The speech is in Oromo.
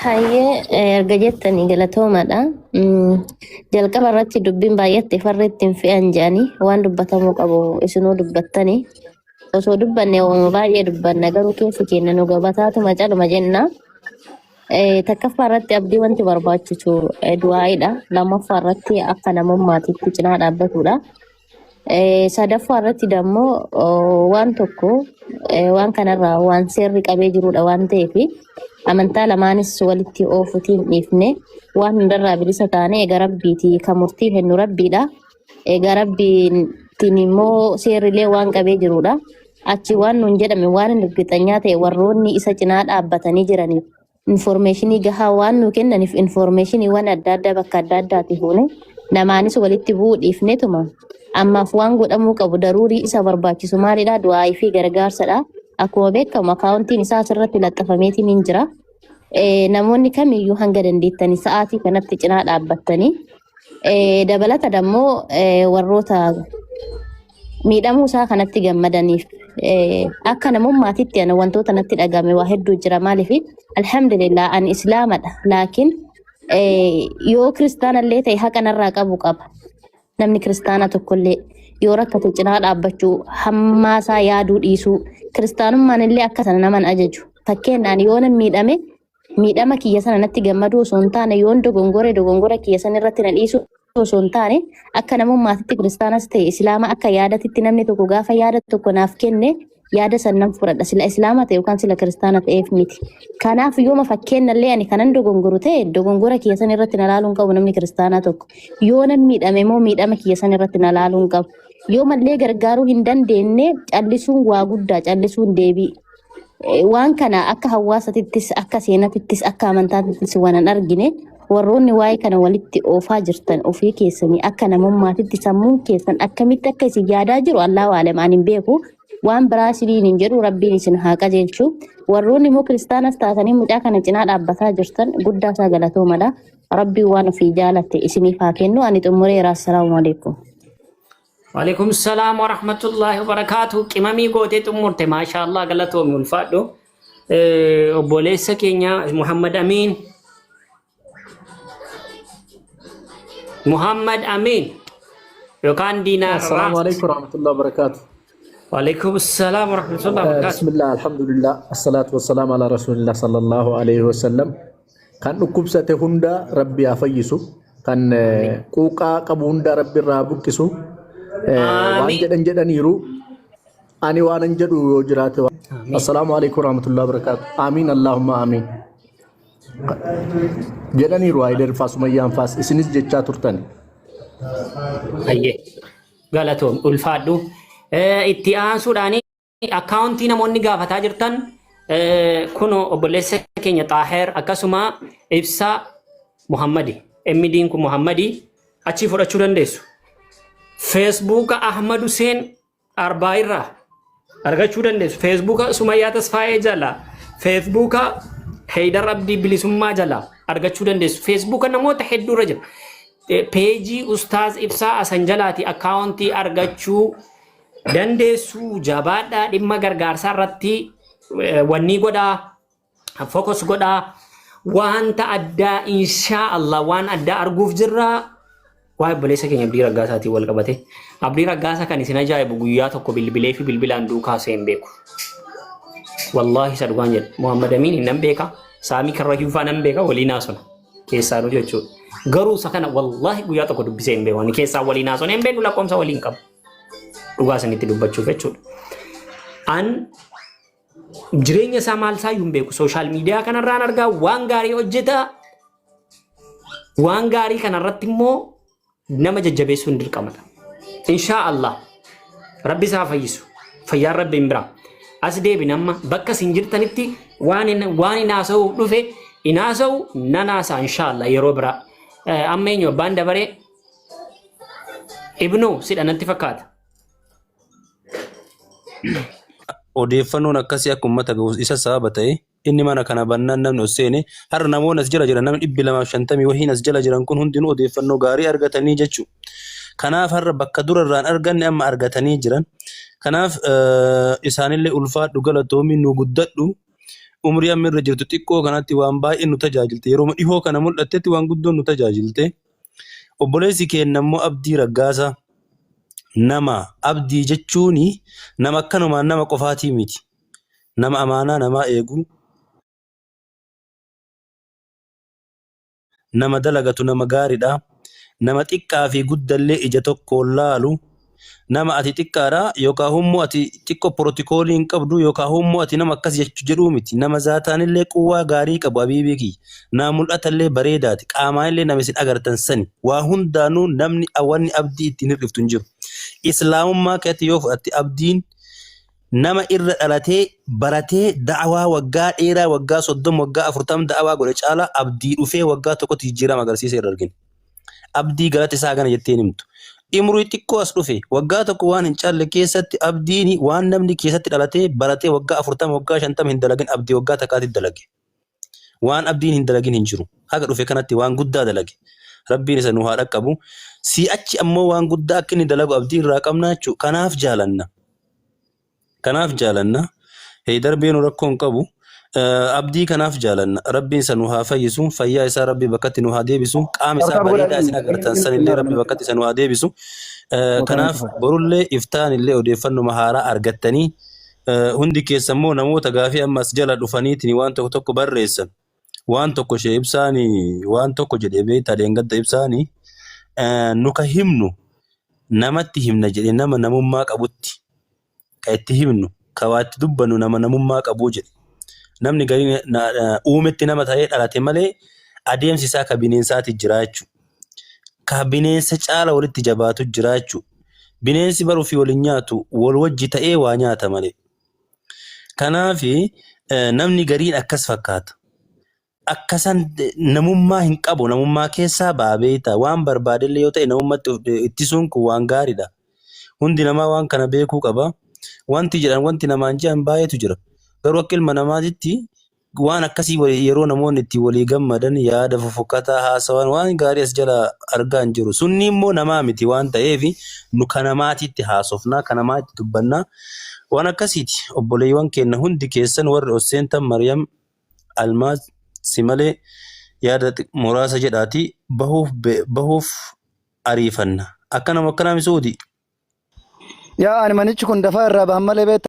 Hayyee erga jettanii galatoomaadha. Jalqaba irratti dubbiin baay'atti farra ittiin fe'an jedhanii waan dubbatamuu qabu isinuu dubbattanii. Osoo dubbanne waan baay'ee dubbanna garuu keessi keenya nu gabataatuma caluma jenna. Takkaffaa irratti abdii wanti barbaachisu du'aa'idha. Lammaffaa irratti akka namummaatitti cinaa dhaabbatudha. Sadaffaa irratti dammoo waan tokko waan kanarraa waan seerri qabee jirudha waan ta'eef amantaa lamaanis walitti oofuutiin dhiifne waan hundarraa bilisa taane egaa rabbiiti kan murtii kennu rabbiidha. Egaa rabbiitiin immoo seerrilee waan qabee jirudha. Achi waan nuun jedhame waan hin dubbitanii ta'e warroonni isa cinaa dhaabbatanii jiraniif informationii gahaa waan nu kennaniif informationii waan adda addaa bakka adda addaati fuune namaanis walitti bu'uu dhiifnetuma. Ammaaf waan godhamuu qabu daruurii isa barbaachisu maalidha du'aa'ii fi gargaarsadha. Akkuma beekamu akaawuntiin isaa asirratti laxxafameetiin hin jira. Namoonni kamiyyuu hanga dandeettanii sa'aatii kanatti cinaa dhaabbattanii dabalata dammoo warroota miidhamuu isaa kanatti gammadaniif akka namummaatitti ana wantoota natti dhagame waa hedduu jira maaliif alhamdulillah an islaamadha laakiin yoo kiristaanallee ta'e haqa narraa qabu qaba. Namni kiristaana tokkollee yoo rakkate cinaa dhaabbachuu hammaasaa yaaduu dhiisuu kiristaanummaan illee akka sana naman ajaju. Fakkeenyaan yoo nan miidhama kiyya sana natti gammadu osoo hin taane yoon dogongora kiyya sana irratti na dhiisu osoo hin taane akka namummaatitti kiristaanas ta'e islaama akka yaadatitti namni tokko gaafa yaada tokko naaf kenne yaada sannan fudhadha sila islaama ta'e yookaan sila kiristaana ta'eef miti. Kanaaf yooma fakkeenyallee ani kanan dogongoru ta'e dogongora kiyya sana irratti na laaluun qabu namni kiristaanaa tokko. Yoo nan miidhame moo miidhama kiyya sana irratti na laaluun qabu. Yoo mallee gargaaruu hin dandeenye callisuun waa guddaa callisuun deebii. Waan kana akka hawaasatittis akka seenatittis akka amantaatittis waan an argine warroonni waa'ee kana walitti oofaa jirtan ofii keessanii akka namummaatitti sammuun keessan akkamitti akka isin yaadaa jiru Allahu a'lam ani hin beeku. Waan biraa isiniin hin jedhu rabbiin isin haa qajeelchu. Warroonni immoo kiristaanas taatanii mucaa kana cinaa dhaabbataa jirtan guddaa isaa galatoomadha. Rabbiin waan ofii jaalatte isiniif haa kennu. Ani xumureera. Assalaamu alaikum. وعليكم السلام ورحمة الله وبركاته. قمامي قوتي تمورت ما شاء الله قالتو من الفادو بوليس كينيا محمد أمين يوكان دينا السلام عليكم ورحمة الله وبركاته. وعليكم السلام ورحمة الله وبركاته. بسم الله الحمد لله الصلاة والسلام على رسول الله صلى الله عليه وسلم. كان نكبسة هندا ربي أفيسو كان قوقا قبوندا ربي رابكسو وان جدن يرو أني وانا جدو جراته. السلام عليكم ورحمة الله وبركاته. آمين اللهم آمين. جدن يرو أيدر فاس ميان فاس إسنيس جتشا ترتني. أيه قالتهم الفادو اتيان سوداني أكاونتي نموني غافتا جرتن كنو أبوليس كينيا طاهر أكاسوما إبسا محمدي أمدين كو محمدي أتشي فرأچو دندسو فيسبوك أحمد حسين أربايرا أرغچو دندسو فيسبوك سمية تصفاية جلا فيسبوك حيدر عبدي بلسمة جلا أرغچو دندسو فيسبوك نمو تحدو رجل پیجی استاذ ابسا اسنجلاتی اکاونتی ارگچو dandeessu jabaadha dhimma gargaarsaa irratti wanni godha focus godha wanta addaa insha Allah waan addaa arguuf jirra waa'ee boleessa keenya abdii raggaasaati wal qabate abdii raggaasa kan isin ajaa'ibu guyyaa tokko bilbilee fi bilbilaan duukaa seen beeku wallahi sadgaan jedhu Muhammad Amin hin beeka Saami Karrahiu fa nan beeka waliinaa sona keessaa nu jechuudha garuu sakana wallahi guyyaa tokko dubbisee hin beeku ani keessaa waliinaa sona hin beeku lakkoomsa waliin qabu dhugaa sanitti dubbachuuf jechuudha. An jireenya isaa maal isaa yuun beeku sooshaal miidiyaa kanarraan argaa waan gaarii hojjeta waan gaarii kanarratti immoo nama jajjabeessuun dirqamadha. Inshaa Allah rabbi isaa fayyisu fayyaan rabbi hin biraa as deebi nama bakka isin jirtanitti waan inaasa'u dhufe inaasa'u nanaasaa inshaa Allah yeroo biraa amma eenyu abbaan dabaree ibnuu sidhanatti fakkaata. Odeeffannoon akkasii akka uummata ga'u isa sababa ta'e inni mana kana bannaan namni osseene har'a namoonni as jala jiran namni 250 wahiin as jala jiran kun hundinuu odeeffannoo gaarii argatanii jechuudha. Kanaaf har'a bakka durarraan arganne amma argatanii jiran. Kanaaf isaanillee ulfaadhu galatoomii nu guddadhu umrii amma irra jirtu xiqqoo kanatti waan baay'ee nu tajaajilte yeroo dhihoo kana mul'attetti waan guddoon nu tajaajilte. Obboleessi keenya immoo Abdii Raggaasaa nama abdii jechuun nama akkanumaan nama qofaatii miti. Nama amaanaa namaa eegu, nama dalagatu nama gaariidha. Nama xiqqaa fi guddallee ija tokkoon laalu, nama ati xiqqaadha yookaan hummoo ati xiqqoo pirootokoolii hin qabdu yookaan hummoo ati nama akkas jedhuu miti. Nama zaataanillee quwwaa gaarii qabu abiibii kiyya. Nama mul'atallee bareedaati. Qaamaanillee nama isin agartan sani. Waa hundaanuu namni wanni abdii ittiin hir'iftu hin jiru. Islaamummaa keessatti yoo fudhatte abdiin nama irra dhalatee baratee da'awaa waggaa dheeraa waggaa 30 waggaa 40 da'awaa godhe caalaa abdii dhufee waggaa tokkotti jijjiirama agarsiisee irra argine. Abdii galata isaa gana jetteen himtu. Imrii xiqqoo as dhufe waggaa tokko waan hin caalle keessatti abdiin waan namni keessatti dhalatee baratee waggaa 40 waggaa 50 hin dalagin abdii waggaa takkaatti dalage. Waan abdiin hin dalagin hin jiru. Haga dhufe kanatti waan guddaa dalage. Rabbiin isa nu haa dhaqqabu. Si'achi ammoo waan guddaa akka inni dalagu abdii irraa qabna jechuudha. Kanaaf jaalanna. Kanaaf jaalanna. Darbeen rakkoon qabu. Abdii kanaaf jaalanna. Rabbiin isa nu haa fayyisu. Fayyaa isaa Rabbi bakkatti nu haa deebisu. Qaama isaa bareedaa isin agartan sanillee Rabbi bakkatti isa nu haa deebisu. Kanaaf borullee iftaanillee odeeffannoo haaraa argattanii hundi keessa immoo namoota gaafii ammas jala dhufaniitiin waan tokko tokko barreessan. Waan tokko shee ibsaanii waan tokko jedhee beektaa deengadda ibsaanii nuka himnu namatti himna jedhee nama namummaa qabutti ka itti himnu ka waatti dubbannu nama namummaa qabuu jedhe. Namni gariin uumetti nama ta'ee dhalate malee adeemsi isaa ka bineensaatti jira jechuudha. Ka bineensa caala walitti jabaatu jira jechuudha. Bineensi baruu fi waliin nyaatu wal wajji ta'ee waa nyaata malee. Kanaaf namni gariin akkas fakkaata. Akkasan namummaa hin qabu namummaa keessaa baabeeta waan barbaadellee yoo ta'e namummatti ittisuun kun waan gaariidha. Hundi namaa waan kana beekuu qaba. Wanti jedhan wanti namaan jedhan baay'eetu jira. Garuu akka ilma namaatitti waan akkasii yeroo namoonni itti walii gammadan yaada fofokkataa haasawan waan gaarii as jala argaa hin jiru. Sunni immoo namaa miti waan ta'eef nu kan namaatitti haasofnaa kan namaatti dubbannaa waan akkasiiti. Obboleewwan keenya hundi keessan warri Osseentan Maryam Almaaz si malee yaada muraasa jedhaati bahuuf ariifanna. Akkanama Misuudi. Yaa ani manichi kun dafaa irraa bahan malee beektaa.